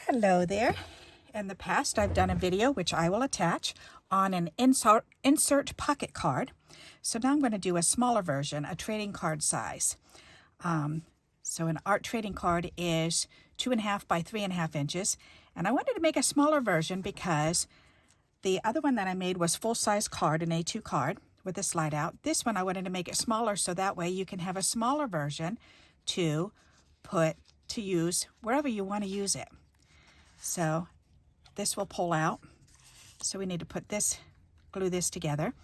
Hello there. In the past, I've done a video, which I will attach, on an insert pocket card. So now I'm going to do a smaller version, a trading card size. So an art trading card is 2.5 by 3.5 inches. And I wanted to make a smaller version because the other one that I made was full-size card, an A2 card with a slide out. This one I wanted to make it smaller so that way you can have a smaller version to use wherever you want to use it. So this will pull out. So we need to glue this together.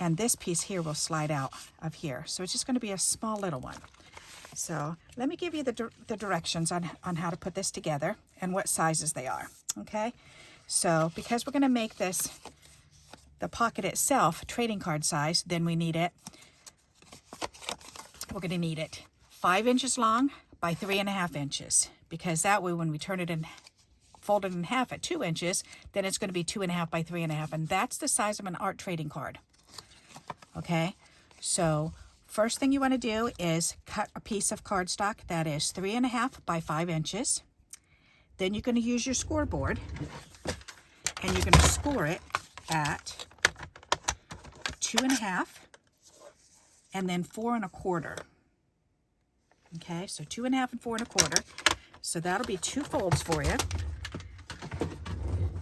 And this piece here will slide out of here. So it's just going to be a small little one. So let me give you the directions on how to put this together and what sizes they are. Okay. So because we're going to make this, the pocket itself, trading card size, then we're going to need it 5 inches long by 3.5 inches. Because that way when we turn it in, fold it in half at 2 inches, then it's going to be 2.5 by 3.5, and that's the size of an art trading card. Okay, so first thing you want to do is cut a piece of cardstock that is 3.5 by 5 inches. Then you're going to use your scoreboard, and you're going to score it at 2.5, and then 4.25. Okay, so 2.5 and 4.25. So that'll be 2 folds for you.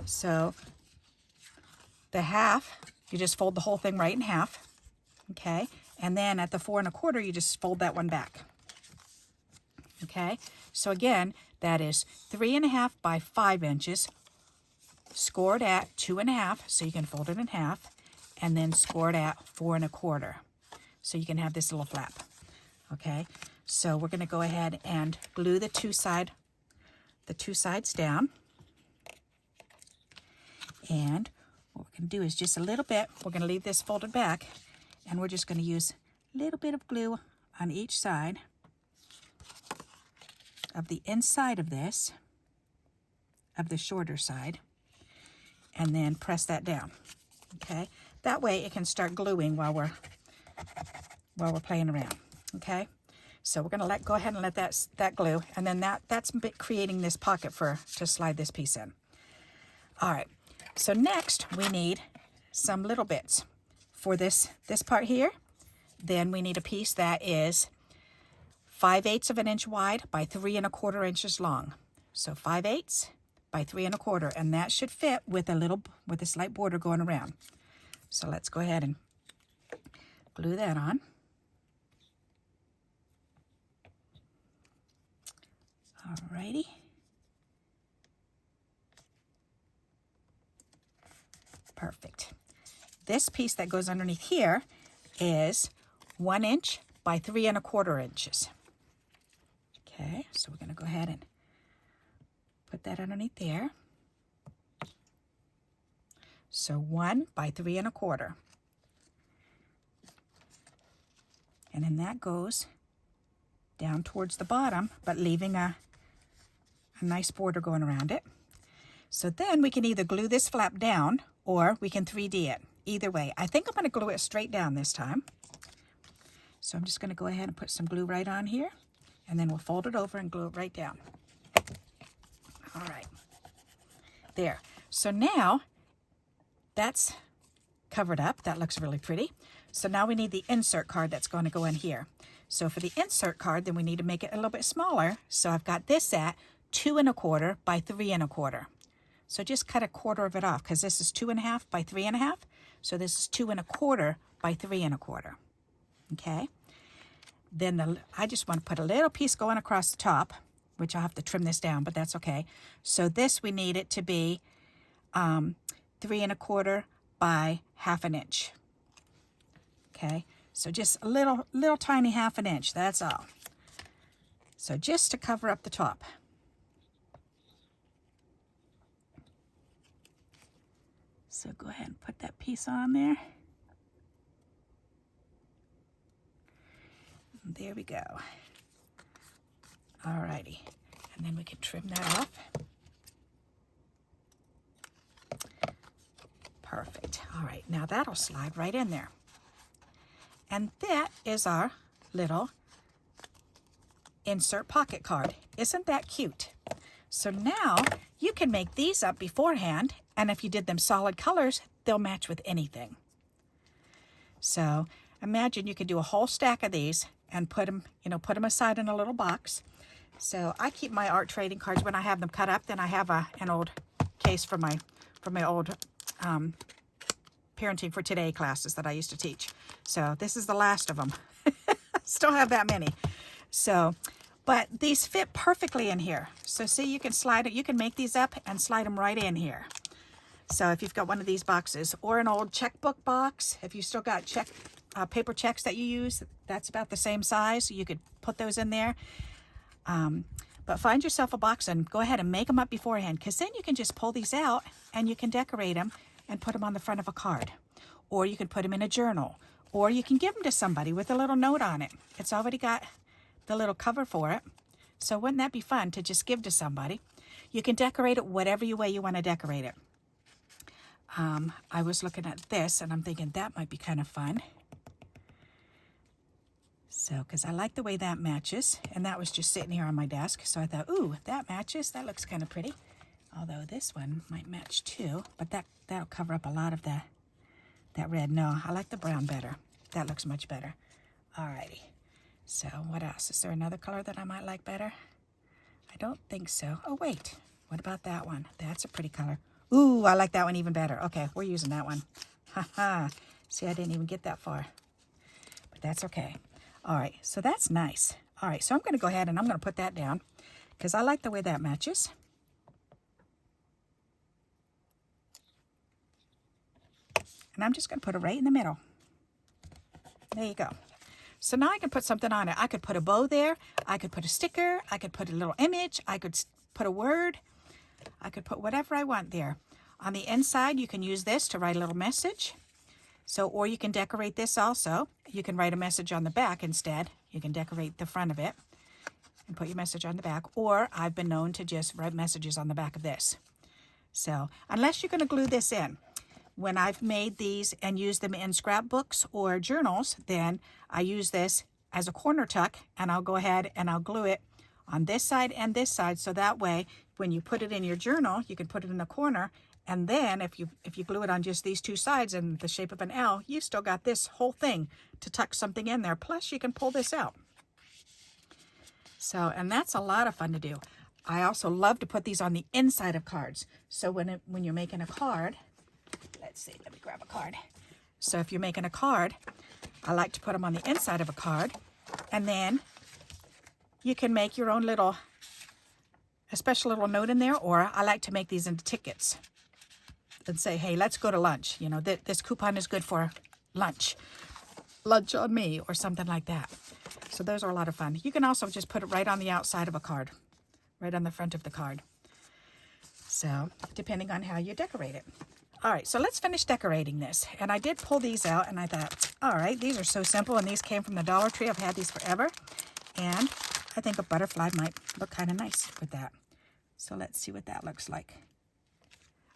So the half, you just fold the whole thing right in half, okay? And then at the 4.25, you just fold that one back, okay? So again, that is 3.5 by 5 inches, scored at 2.5, so you can fold it in half, and then scored at 4.25, so you can have this little flap, okay? So we're going to go ahead and glue the two sides down. And what we're going to do is just a little bit, we're going to leave this folded back, and we're just going to use a little bit of glue on each side of the inside of this, of the shorter side, and then press that down, okay? That way it can start gluing while we're playing around, okay? So we're going to go ahead and let that glue, and then that's creating this pocket to slide this piece in. All right. So next we need some little bits for this part here. Then we need a piece that is 5/8 of an inch wide by 3.25 inches long. So 5/8 by 3.25, and that should fit with a slight border going around. So let's go ahead and glue that on. Alrighty. Perfect. This piece that goes underneath here is 1 inch by 3.25 inches. Okay, so we're going to go ahead and put that underneath there. So 1 by 3.25. And then that goes down towards the bottom, but leaving a nice border going around it. So then we can either glue this flap down or we can 3D it. Either way, I think I'm going to glue it straight down this time. So I'm just going to go ahead and put some glue right on here, and then we'll fold it over and glue it right down. All right, there. So now that's covered up. That looks really pretty. So now we need the insert card that's going to go in here. So for the insert card, then we need to make it a little bit smaller. So I've got this at 2.25 by 3.25. So just cut 1/4 of it off, because this is 2.5 by 3.5. So this is 2.25 by 3.25. Okay. Then I just want to put a little piece going across the top, which I'll have to trim this down, but that's okay. So this, we need it to be 3.25 by 1/2 inch. Okay. So just a little tiny 1/2 inch. That's all. So just to cover up the top. So go ahead and put that piece on there. And there we go. Alrighty. And then we can trim that off. Perfect. All right, now that'll slide right in there. And that is our little insert pocket card. Isn't that cute? So now you can make these up beforehand, and if you did them solid colors, they'll match with anything. So imagine you could do a whole stack of these and put them, put them aside in a little box. So I keep my art trading cards when I have them cut up. Then I have an old case from my old Parenting for Today classes that I used to teach. So this is the last of them. Still have that many. So, but these fit perfectly in here. So see, you can slide it. You can make these up and slide them right in here. So if you've got one of these boxes or an old checkbook box, if you still got paper checks that you use, that's about the same size. You could put those in there. But find yourself a box and go ahead and make them up beforehand, because then you can just pull these out and you can decorate them and put them on the front of a card. Or you can put them in a journal. Or you can give them to somebody with a little note on it. It's already got the little cover for it. So wouldn't that be fun to just give to somebody? You can decorate it whatever way you want to decorate it. I was looking at this and I'm thinking that might be kind of fun. So, because I like the way that matches, and that was just sitting here on my desk. So I thought, ooh, that matches. That looks kind of pretty. Although this one might match too, but that'll cover up a lot of that red. No, I like the brown better. That looks much better. Alrighty. So what else? Is there another color that I might like better? I don't think so. Oh, wait. What about that one? That's a pretty color. Ooh, I like that one even better. Okay, we're using that one. Haha. See, I didn't even get that far. But that's okay. All right, so that's nice. All right, so I'm going to go ahead and I'm going to put that down because I like the way that matches. And I'm just going to put it right in the middle. There you go. So now I can put something on it. I could put a bow there. I could put a sticker. I could put a little image. I could put a word. I could put whatever I want there. On the inside, you can use this to write a little message. So, or you can decorate this also. You can write a message on the back instead. You can decorate the front of it and put your message on the back. Or I've been known to just write messages on the back of this. So, unless you're going to glue this in. When I've made these and used them in scrapbooks or journals, then I use this as a corner tuck, and I'll go ahead and I'll glue it on this side and this side. So that way, when you put it in your journal, you can put it in the corner. And then if you glue it on just these two sides in the shape of an L, you've still got this whole thing to tuck something in there. Plus, you can pull this out. So, and that's a lot of fun to do. I also love to put these on the inside of cards. So when you're making a card, let's see, let me grab a card. So if you're making a card, I like to put them on the inside of a card. And then you can make your own a special little note in there, or I like to make these into tickets. And say, hey, let's go to lunch. You know, this coupon is good for lunch. Lunch on me, or something like that. So those are a lot of fun. You can also just put it right on the outside of a card, right on the front of the card. So, depending on how you decorate it. All right, so let's finish decorating this. And I did pull these out, and I thought, all right, these are so simple, and these came from the Dollar Tree. I've had these forever. And I think a butterfly might look kind of nice with that. So let's see what that looks like.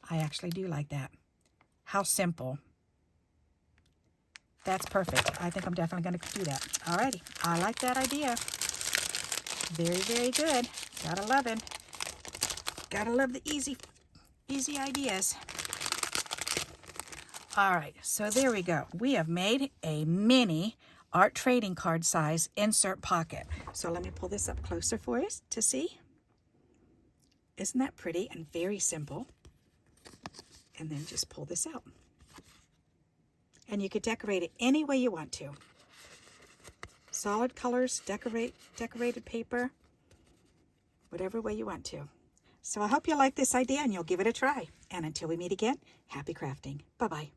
I actually do like that. How simple. That's perfect. I think I'm definitely going to do that. Alrighty. I like that idea. Very, very good. Gotta love it. Gotta love the easy ideas. Alright, so there we go. We have made a mini art trading card size insert pocket. So let me pull this up closer for you to see. Isn't that pretty and very simple? And then just pull this out. And you could decorate it any way you want to. Solid colors, decorated paper, whatever way you want to. So I hope you like this idea and you'll give it a try. And until we meet again, happy crafting. Bye-bye.